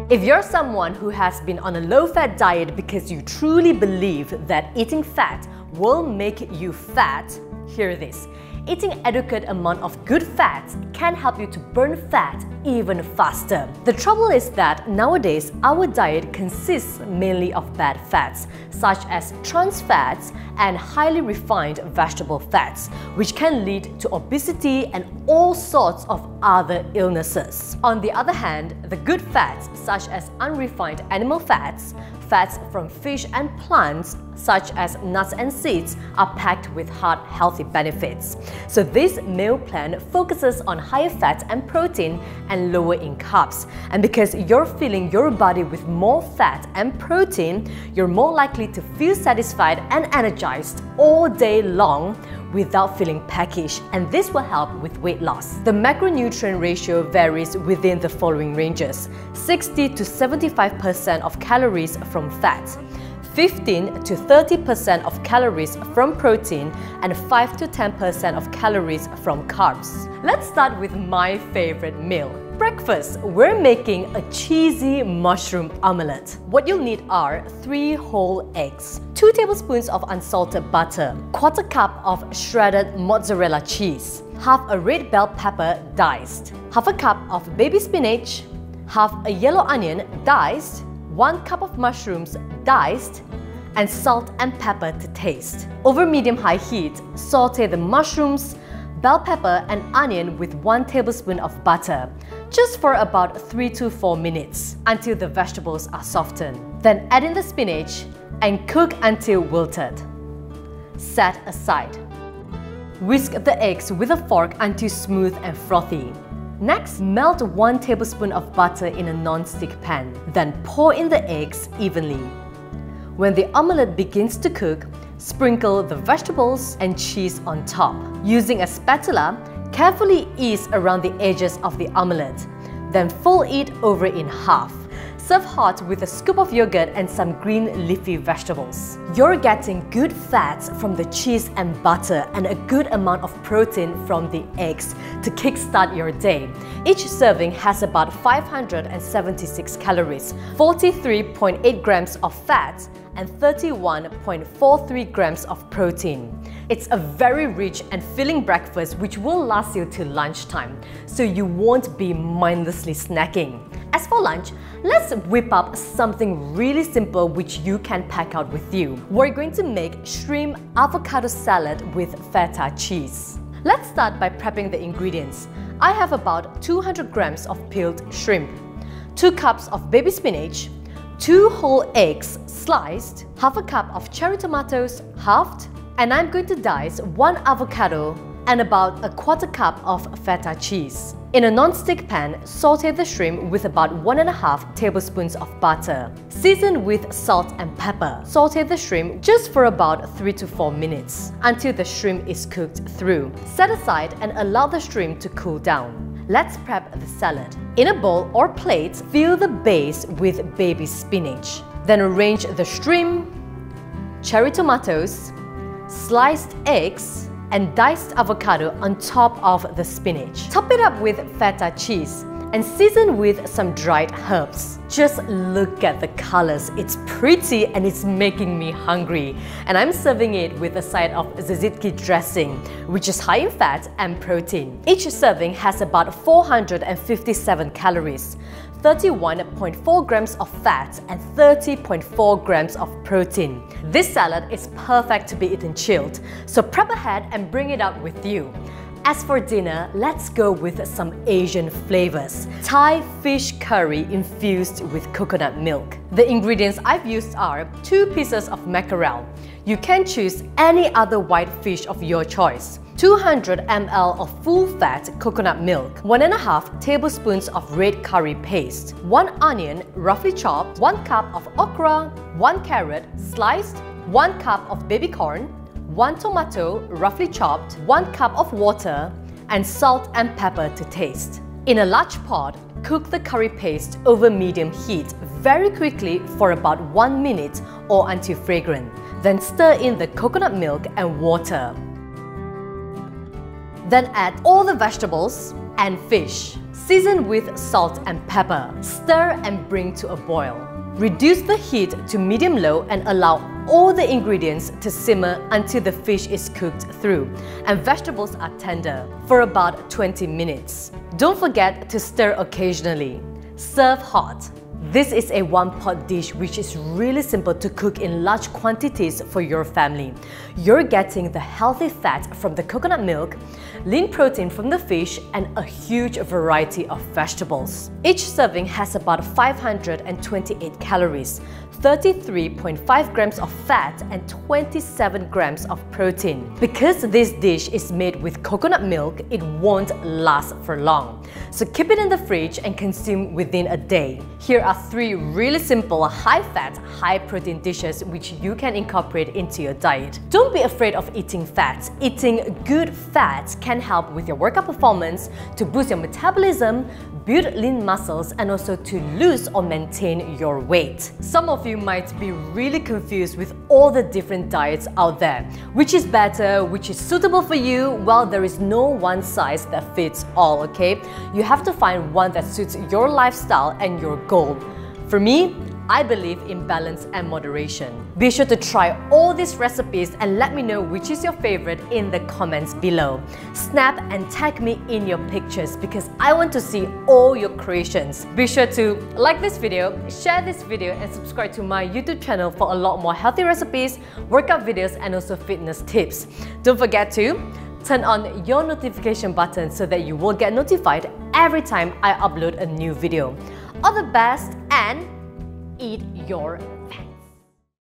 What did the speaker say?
If you're someone who has been on a low-fat diet because you truly believe that eating fat will make you fat, hear this. Eating adequate amount of good fats can help you to burn fat even faster. The trouble is that nowadays our diet consists mainly of bad fats, such as trans fats and highly refined vegetable fats, which can lead to obesity and all sorts of other illnesses. On the other hand, the good fats, such as unrefined animal fats, fats from fish and plants, such as nuts and seeds, are packed with heart healthy benefits. So this meal plan focuses on higher fat and protein and lower in carbs. And because you're filling your body with more fat and protein, you're more likely to feel satisfied and energized all day long without feeling peckish, and this will help with weight loss. The macronutrient ratio varies within the following ranges: 60 to 75% of calories from fat, 15 to 30% of calories from protein, and 5 to 10% of calories from carbs. Let's start with my favorite meal. Breakfast, we're making a cheesy mushroom omelette. What you'll need are 3 whole eggs, 2 tablespoons of unsalted butter, 1/4 cup of shredded mozzarella cheese, half a red bell pepper diced, half a cup of baby spinach, half a yellow onion diced, 1 cup of mushrooms diced, and salt and pepper to taste. Over medium-high heat, saute the mushrooms, bell pepper and onion with 1 tablespoon of butter, just for about 3 to 4 minutes until the vegetables are softened. Then add in the spinach and cook until wilted. Set aside. Whisk the eggs with a fork until smooth and frothy. Next, melt 1 tablespoon of butter in a non-stick pan. Then pour in the eggs evenly. When the omelette begins to cook, sprinkle the vegetables and cheese on top. Using a spatula, carefully ease around the edges of the omelette. Then fold it over in half. Serve hot with a scoop of yogurt and some green leafy vegetables. You're getting good fats from the cheese and butter and a good amount of protein from the eggs to kickstart your day. Each serving has about 576 calories, 43.8 grams of fat, and 31.43 grams of protein. It's a very rich and filling breakfast which will last you till lunchtime, so you won't be mindlessly snacking. As for lunch, let's whip up something really simple which you can pack out with you. We're going to make shrimp avocado salad with feta cheese. Let's start by prepping the ingredients. I have about 200 grams of peeled shrimp, 2 cups of baby spinach, 2 whole eggs sliced, half a cup of cherry tomatoes halved, and I'm going to dice 1 avocado and about a 1/4 cup of feta cheese. In a non-stick pan, saute the shrimp with about 1.5 tablespoons of butter. Season with salt and pepper. Saute the shrimp just for about 3 to 4 minutes until the shrimp is cooked through. Set aside and allow the shrimp to cool down. Let's prep the salad. In a bowl or plate, fill the base with baby spinach. Then arrange the shrimp, cherry tomatoes, sliced eggs, and diced avocado on top of the spinach. Top it up with feta cheese and season with some dried herbs. Just look at the colors, it's pretty and it's making me hungry. And I'm serving it with a side of tzatziki dressing, which is high in fat and protein. Each serving has about 457 calories, 31.4 grams of fat and 30.4 grams of protein. This salad is perfect to be eaten chilled, so prep ahead and bring it out with you. As for dinner, let's go with some Asian flavors. Thai fish curry infused with coconut milk. The ingredients I've used are 2 pieces of mackerel. You can choose any other white fish of your choice. 200 ml of full-fat coconut milk, 1.5 tablespoons of red curry paste, 1 onion roughly chopped, 1 cup of okra, 1 carrot sliced, 1 cup of baby corn, 1 tomato roughly chopped, 1 cup of water, and salt and pepper to taste. In a large pot, cook the curry paste over medium heat very quickly for about 1 minute or until fragrant. Then stir in the coconut milk and water. Then add all the vegetables, and fish. Season with salt and pepper. Stir and bring to a boil. Reduce the heat to medium-low and allow all the ingredients to simmer until the fish is cooked through and vegetables are tender for about 20 minutes. Don't forget to stir occasionally. Serve hot. This is a one-pot dish which is really simple to cook in large quantities for your family. You're getting the healthy fat from the coconut milk, lean protein from the fish, and a huge variety of vegetables. Each serving has about 528 calories, 33.5 grams of fat and 27 grams of protein. Because this dish is made with coconut milk, it won't last for long. So keep it in the fridge and consume within a day. Here are 3 really simple, high-fat, high-protein dishes which you can incorporate into your diet. Don't be afraid of eating fat. Eating good fat can help with your workout performance, to boost your metabolism, build lean muscles, and also to lose or maintain your weight. Some of you might be really confused with all the different diets out there. Which is better? Which is suitable for you? Well, there is no one size that fits all, okay? You have to find one that suits your lifestyle and your goal. For me, I believe in balance and moderation. Be sure to try all these recipes and let me know which is your favorite in the comments below. Snap and tag me in your pictures because I want to see all your creations. Be sure to like this video, share this video, and subscribe to my YouTube channel for a lot more healthy recipes, workout videos, and also fitness tips. Don't forget to turn on your notification button so that you will get notified every time I upload a new video. All the best and eat your